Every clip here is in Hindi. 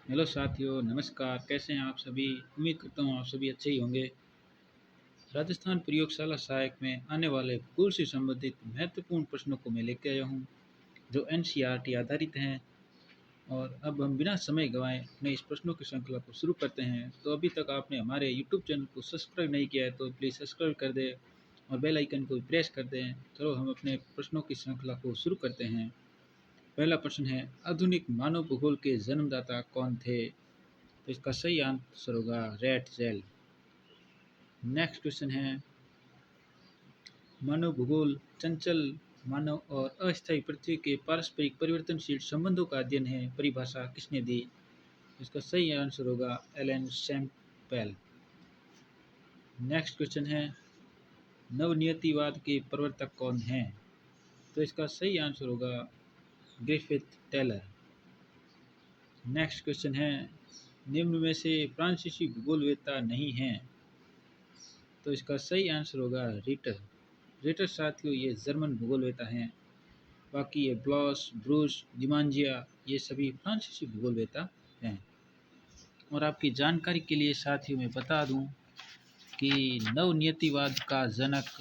हेलो साथियों, नमस्कार। कैसे हैं आप सभी? उम्मीद करता हूँ आप सभी अच्छे ही होंगे। राजस्थान प्रयोगशाला सहायक में आने वाले भूगोल से संबंधित महत्वपूर्ण प्रश्नों को मैं लेकर आया हूँ, जो एनसीईआरटी आधारित हैं। और अब हम बिना समय गंवाए अपने इस प्रश्नों की श्रृंखला को शुरू करते हैं। तो अभी तक आपने हमारे यूट्यूब चैनल को सब्सक्राइब नहीं किया है तो प्लीज़ सब्सक्राइब कर दें और बेल आइकन को भी प्रेस कर दें। चलो हम अपने प्रश्नों की श्रृंखला को शुरू करते हैं। पहला प्रश्न है, आधुनिक मानव भूगोल के जन्मदाता कौन थे? तो इसका सही आंसर होगा रेट जेल। नेक्स्ट क्वेश्चन है, मानव भूगोल चंचल मानव और अस्थायी पृथ्वी के पारस्परिक परिवर्तनशील संबंधों का अध्ययन है, परिभाषा किसने दी? इसका सही आंसर होगा एलन सैम्पेल। नेक्स्ट क्वेश्चन है, नवनियतिवाद के प्रवर्तक कौन हैं? तो इसका सही आंसर होगा ग्रिफिथ टेलर। नेक्स्ट क्वेश्चन है, निम्न में से फ्रांसीसी भूगोलवेत्ता नहीं हैं? तो इसका सही आंसर होगा रीटर। रीटर साथियों ये जर्मन भूगोलवेत्ता हैं। बाकी ये ब्लॉस, ब्रूस, डिमांजिया ये सभी फ्रांसीसी भूगोलवेत्ता हैं। और आपकी जानकारी के लिए साथियों मैं बता दूं कि नवनियतिवाद का जनक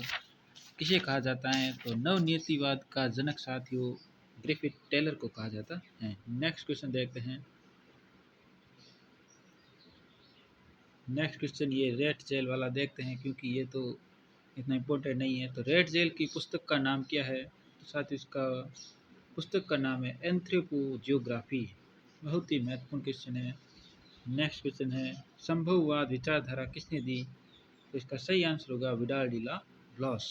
किसे कहा जाता है? तो नवनियतिवाद का जनक साथियों ग्रिफिथ टेलर को कहा जाता है। नेक्स्ट क्वेश्चन देखते हैं। नेक्स्ट क्वेश्चन ये रेट जेल वाला देखते हैं, क्योंकि ये तो इतना इम्पोर्टेंट नहीं है। तो रेट जेल की पुस्तक का नाम क्या है? तो साथ ही इसका पुस्तक का नाम है एंथ्रोपोजियोग्राफी। बहुत ही महत्वपूर्ण क्वेश्चन है। नेक्स्ट क्वेश्चन है, संभववाद विचारधारा किसने दी? तो इसका सही आंसर होगा विडाल डी ला ब्लॉस।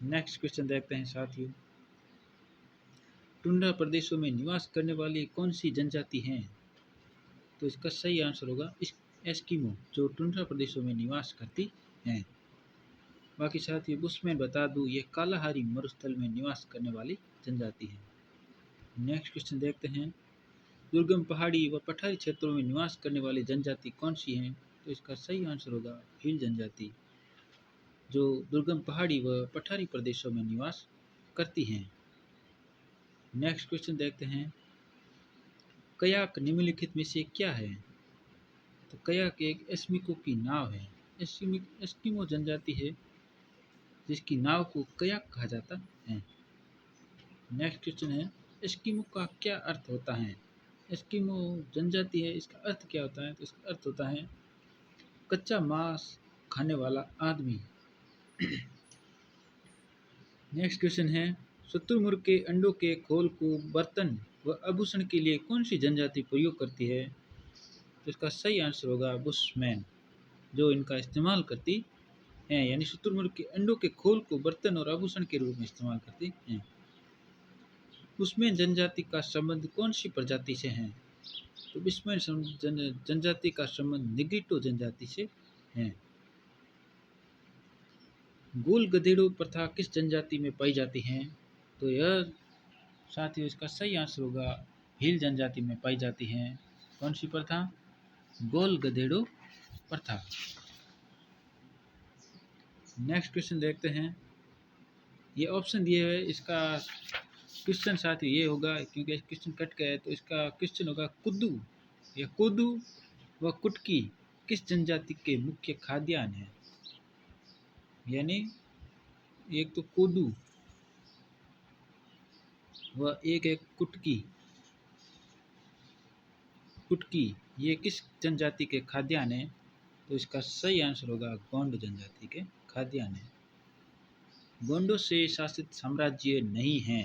नेक्स्ट क्वेश्चन देखते हैं साथियों, टुंड्रा प्रदेशों में निवास करने वाली कौन सी जनजाति हैं? तो इसका सही आंसर होगा एस्किमो, जो टुंड्रा प्रदेशों में निवास करती हैं। बाकी साथियों बुशमैन बता दूं, ये कालाहारी मरुस्थल में निवास करने वाली जनजाति है। नेक्स्ट क्वेश्चन देखते हैं, दुर्गम पहाड़ी व पठारी क्षेत्रों में निवास करने वाली जनजाति कौन सी है? तो इसका सही आंसर होगा भील जनजाति, जो दुर्गम पहाड़ी व पठारी प्रदेशों में निवास करती हैं। नेक्स्ट क्वेश्चन देखते हैं, कयाक निम्नलिखित में से क्या है? तो कयाक एक एस्किमो की नाव है। एस्किमो जनजाति है जिसकी नाव को कयाक कहा जाता है। नेक्स्ट क्वेश्चन है, एस्किमो का क्या अर्थ होता है? एस्किमो जनजाति है, इसका अर्थ क्या होता है? तो इसका अर्थ होता है कच्चा मांस खाने वाला आदमी। नेक्स्ट क्वेश्चन है, शुतुरमुर्ग के अंडों के खोल को बर्तन व आभूषण के लिए कौन सी जनजाति प्रयोग करती है? तो इसका सही आंसर होगा बुशमैन, जो इनका इस्तेमाल करती हैं, यानी शुतुरमुर्ग के अंडों के खोल को बर्तन और आभूषण के रूप में इस्तेमाल करती हैं। बुशमैन जनजाति का संबंध कौन सी प्रजाति से है? तो बुशमैन जनजाति का संबंध निग्रिटो जनजाति से है। गोल गधेड़ों प्रथा किस जनजाति में पाई जाती है? तो यह साथियों इसका सही आंसर होगा भील जनजाति में पाई जाती है। कौन सी प्रथा? गोल गधेड़ों प्रथा। नेक्स्ट क्वेश्चन देखते हैं, ये ऑप्शन दिए हुए, इसका क्वेश्चन साथियों ये होगा, क्योंकि क्वेश्चन कट गया है तो इसका क्वेश्चन होगा कुद्दू या कोदू व कुटकी किस जनजाति के मुख्य खाद्यान्न है? यानी एक तो कोदू व एक है कुटकी। कुटकी ये किस जनजाति के खाद्यान्न है? तो इसका सही आंसर होगा गोंड जनजाति के खाद्यान्न है। गोंडों से शासित साम्राज्य नहीं है।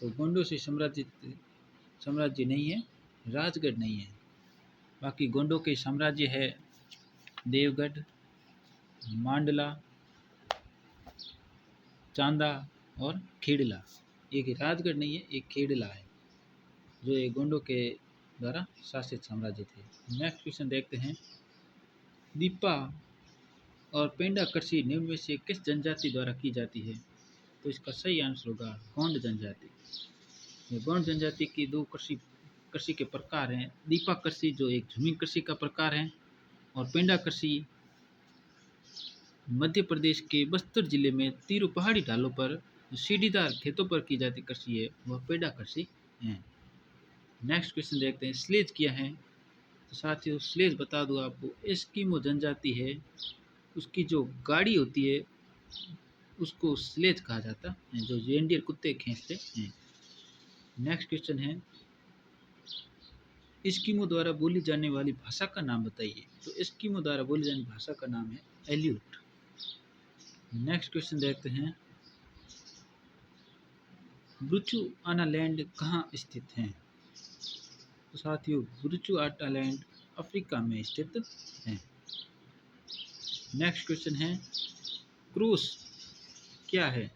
तो गोंडों से साम्राज्य नहीं है, राजगढ़ नहीं है। बाकी गोंडों के साम्राज्य है देवगढ़, मांडला, चांदा और खेड़ला। एक राजगढ़ नहीं है, एक खेड़ला है, जो ये गोंडों के द्वारा शासित साम्राज्य थे। नेक्स्ट क्वेश्चन देखते हैं, दीपा और पेंडा कृषि निम्न में से किस जनजाति द्वारा की जाती है? तो इसका सही आंसर होगा गोंड जनजाति। ये गोंड जनजाति की दो कृषि के प्रकार हैं। दीपा कृषि जो एक जमीन कृषि का प्रकार है, और पेंडा कृषि मध्य प्रदेश के बस्तर जिले में तीरों पहाड़ी ढालों पर जो सीढ़ीदार खेतों पर की जाती कृषि है, वह पेंडा कृषि है। नेक्स्ट क्वेश्चन देखते हैं, स्लेज क्या है। तो साथियों स्लेज बता दूं आपको, एस्किमो जनजाति है, उसकी जो गाड़ी होती है उसको स्लेज कहा जाता है, जो रेंडियर कुत्ते खींचते हैं। नेक्स्ट क्वेश्चन है, एस्किमो द्वारा बोली जाने वाली भाषा का नाम बताइए। तो एस्किमो द्वारा बोली जाने वाली भाषा का नाम है एल्यूट। नेक्स्ट क्वेश्चन देखते हैं, बुर्चुआनालैंड कहाँ स्थित है। तो साथियों बुर्चुआनालैंड अफ्रीका में स्थित है। नेक्स्ट क्वेश्चन है, क्रोस क्या है।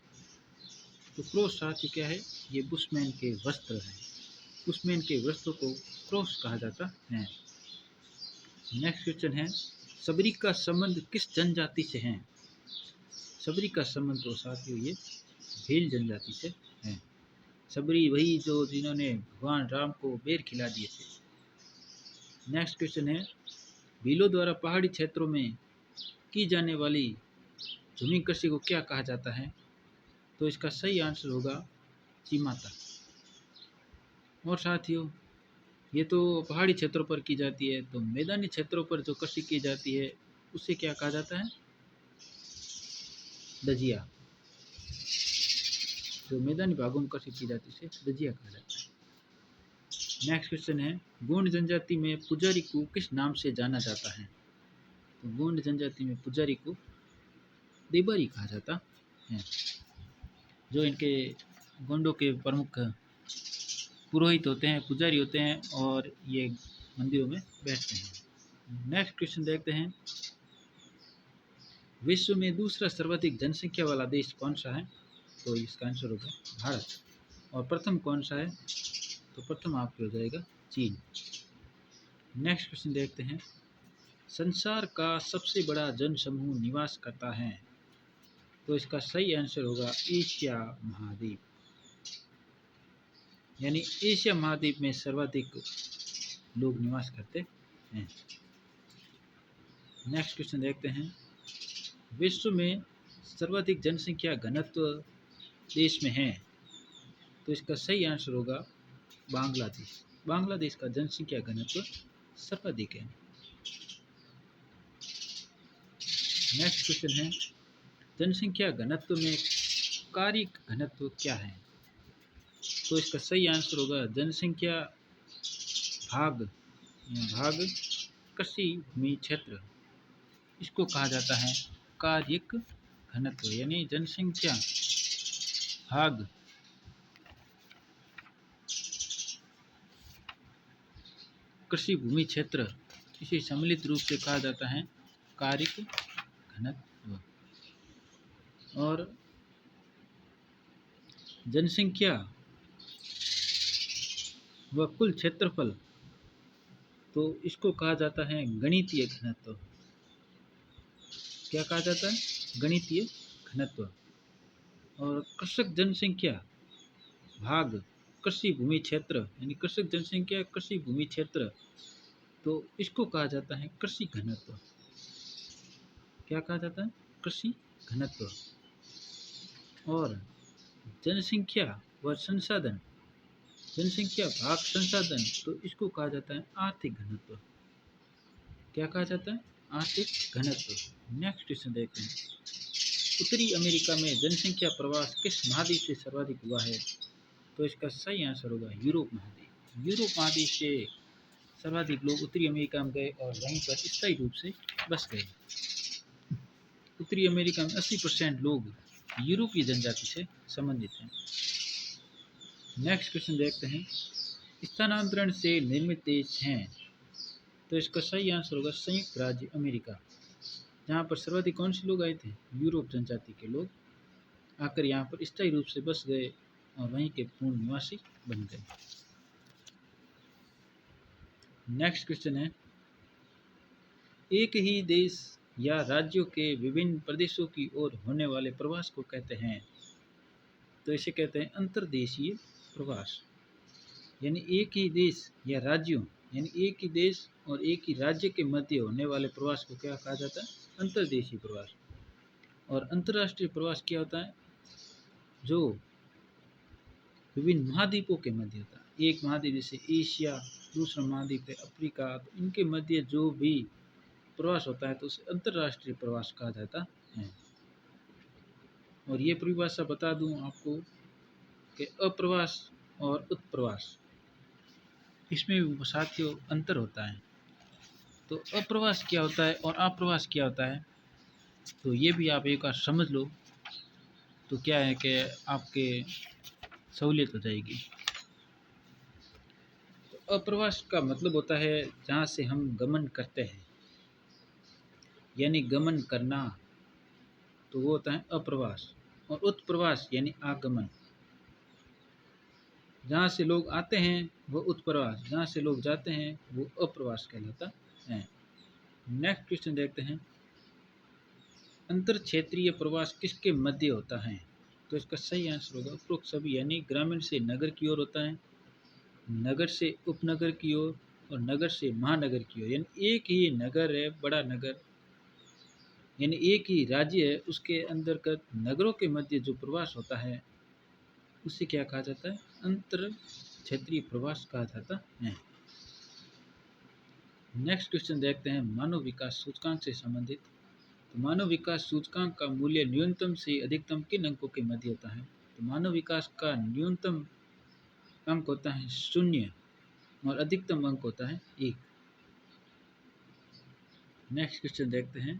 तो क्रोस साथियों क्या है, ये बुशमैन के वस्त्र हैं। बुशमैन के वस्त्रों को क्रोस कहा जाता है। नेक्स्ट क्वेश्चन है, सबरी का संबंध किस जनजाति से है। सबरी का संबंध तो साथियों ये भील जनजाति से है। सबरी वही जो जिन्होंने भगवान राम को बेर खिला दिए थे। नेक्स्ट क्वेश्चन है, भीलों द्वारा पहाड़ी क्षेत्रों में की जाने वाली झूमी कृषि को क्या कहा जाता है। तो इसका सही आंसर होगा चिमाता। और साथियों ये तो पहाड़ी क्षेत्रों पर की जाती है, तो मैदानी क्षेत्रों पर जो कृषि की जाती है उसे क्या कहा जाता है, दजिया। जो मैदानी भागों में कृषि की जाती है उसे दजिया कहा जाता है। नेक्स्ट क्वेश्चन है, गोंड जनजाति में पुजारी को किस नाम से जाना जाता है। तो गोंड जनजाति में पुजारी को देबारी कहा जाता है। जो इनके गोंडों के प्रमुख पुरोहित होते हैं, पुजारी होते हैं, और ये मंदिरों में बैठते हैं। नेक्स्ट क्वेश्चन देखते हैं, विश्व में दूसरा सर्वाधिक जनसंख्या वाला देश कौन सा है। तो इसका आंसर होगा भारत। और प्रथम कौन सा है, तो प्रथम आपके हो जाएगा चीन। नेक्स्ट क्वेश्चन देखते हैं, संसार का सबसे बड़ा जन समूह निवास करता है। तो इसका सही आंसर होगा एशिया महाद्वीप। यानी एशिया महाद्वीप में सर्वाधिक लोग निवास करते हैं। नेक्स्ट क्वेश्चन देखते हैं, विश्व में सर्वाधिक जनसंख्या घनत्व देश में है। तो इसका सही आंसर होगा बांग्लादेश। बांग्लादेश का जनसंख्या घनत्व सर्वाधिक है। नेक्स्ट क्वेश्चन है, जनसंख्या घनत्व में कारिक घनत्व क्या है। तो इसका सही आंसर होगा जनसंख्या भाग कृषि भूमि क्षेत्र, इसको कहा जाता है कारिक घनत्व। यानी जनसंख्या भाग कृषि भूमि क्षेत्र, इसे सम्मिलित रूप से कहा जाता है कारिक घनत्व। और जनसंख्या व कुल क्षेत्रफल, तो इसको कहा जाता है गणितीय घनत्व। क्या कहा जाता है, गणितीय घनत्व। और कृषक जनसंख्या भाग कृषि भूमि क्षेत्र, यानी कृषक जनसंख्या कृषि भूमि क्षेत्र, तो इसको कहा जाता है कृषि घनत्व। क्या कहा जाता है, कृषि घनत्व। और जनसंख्या व संसाधन, जनसंख्या भाग संसाधन, तो इसको कहा जाता है आर्थिक घनत्व। क्या कहा जाता है, आर्थिक घनत्व। नेक्स्ट क्वेश्चन देखते हैं, उत्तरी अमेरिका में जनसंख्या प्रवास किस महाद्वीप से सर्वाधिक हुआ है। तो इसका सही आंसर होगा यूरोप महाद्वीप। यूरोप महाद्वीप से सर्वाधिक लोग उत्तरी अमेरिका में गए और वहीं पर स्थायी रूप से बस गए। उत्तरी अमेरिका में 80% लोग यूरोपीय जनजाति से संबंधित हैं। नेक्स्ट क्वेश्चन देखते हैं, स्थानांतरण से निर्मित देश हैं। तो इसका सही आंसर होगा संयुक्त राज्य अमेरिका, जहाँ पर सर्वाधिक कौन से लोग आए थे, यूरोप जनजाति के लोग आकर यहाँ पर स्थायी रूप से बस गए और वहीं के पूर्ण निवासी बन गए। नेक्स्ट क्वेश्चन है, एक ही देश या राज्यों के विभिन्न प्रदेशों की ओर होने वाले प्रवास को कहते हैं। तो इसे कहते हैं अंतर्देशीय प्रवास। यानी एक ही देश या राज्यों, यानी एक ही देश और एक ही राज्य के मध्य होने वाले प्रवास को क्या कहा जाता है, अंतर्देशीय प्रवास। और अंतर्राष्ट्रीय प्रवास क्या होता है, जो विभिन्न महाद्वीपों के मध्य होता है। एक महाद्वीप जैसे एशिया, दूसरा महाद्वीप है अफ्रीका, तो इनके मध्य जो भी प्रवास होता है तो उसे अंतर्राष्ट्रीय प्रवास कहा जाता है। और ये परिभाषा बता दूं आपको कि अप्रवास और उत्प्रवास, इसमें भी साथियों अंतर होता है। तो अप्रवास क्या होता है और अप्रवास क्या होता है, तो ये भी आप एक बार समझ लो तो क्या है कि आपके सहूलियत हो जाएगी। तो अप्रवास का मतलब होता है जहाँ से हम गमन करते हैं, यानी गमन करना, तो वो होता है अप्रवास। और उत्प्रवास यानी आगमन, जहाँ से लोग आते हैं वो उत्प्रवास, जहाँ से लोग जाते हैं वो अप्रवास कहलाता है। नेक्स्ट क्वेश्चन देखते हैं, अंतर क्षेत्रीय प्रवास किसके मध्य होता है, तो इसका सही आंसर होगा उपरोक्त सभी, यानी ग्रामीण से नगर की ओर होता है, नगर से उपनगर की ओर, और नगर से महानगर की ओर। यानी एक ही नगर है, बड़ा नगर, यानी एक ही राज्य है, उसके अंतर्गत नगरों के मध्य जो प्रवास होता है उसे क्या कहा जाता है, अंतर क्षेत्रीय प्रवास कहा जाता है। नेक्स्ट क्वेश्चन देखते हैं, मानव विकास सूचकांक से संबंधित। तो मानव विकास सूचकांक का मूल्य न्यूनतम से अधिकतम किन अंकों के मध्य होता है, तो मानव विकास का न्यूनतम अंक होता है 0 और अधिकतम अंक होता है 1। नेक्स्ट क्वेश्चन देखते हैं,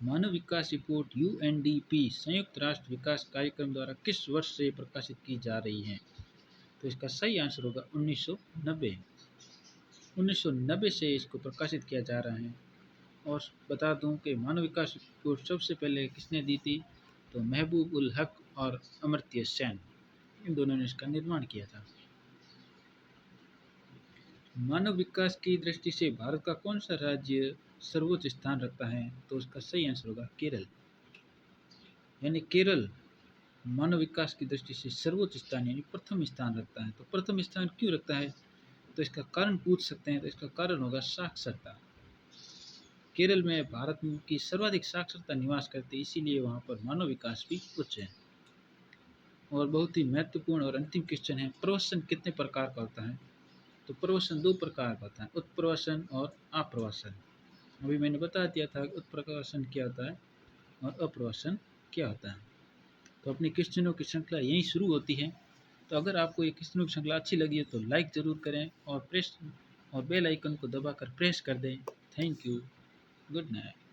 मानव विकास रिपोर्ट यूएनडीपी संयुक्त राष्ट्र विकास कार्यक्रम द्वारा किस वर्ष से प्रकाशित की जा रही है, तो इसका सही आंसर होगा 1990। 1990 से इसको प्रकाशित किया जा रहा है। और बता दूं कि मानव विकास रिपोर्ट सबसे पहले किसने दी थी, तो महबूब उल हक और अमर्त्य सेन, इन दोनों ने इसका निर्माण किया था। मानव विकास की दृष्टि से भारत का कौन सा राज्य सर्वोच्च स्थान रखता है, तो उसका सही आंसर होगा केरल। यानी केरल मानव विकास की दृष्टि से सर्वोच्च स्थान यानी प्रथम स्थान रखता है। तो प्रथम स्थान क्यों रखता है, तो इसका कारण पूछ सकते हैं, तो इसका कारण होगा साक्षरता। केरल में भारत की सर्वाधिक साक्षरता निवास करती है, इसीलिए वहाँ पर मानव विकास भी उच्च है। और बहुत ही महत्वपूर्ण और अंतिम क्वेश्चन है, प्रवसन कितने प्रकार का होता है, तो प्रवसन 2 प्रकार का होता है, उत्प्रवसन और अप्रवसन। अभी मैंने बता दिया था उत्प्रवसन क्या होता है और अप्रवसन क्या होता है। तो अपनी क्वेश्चनों की श्रृंखला यहीं शुरू होती है। तो अगर आपको ये क्वेश्चनों की श्रृंखला अच्छी लगी है तो लाइक ज़रूर करें और बेल आइकन को दबाकर प्रेस कर दें। Thank you, good night.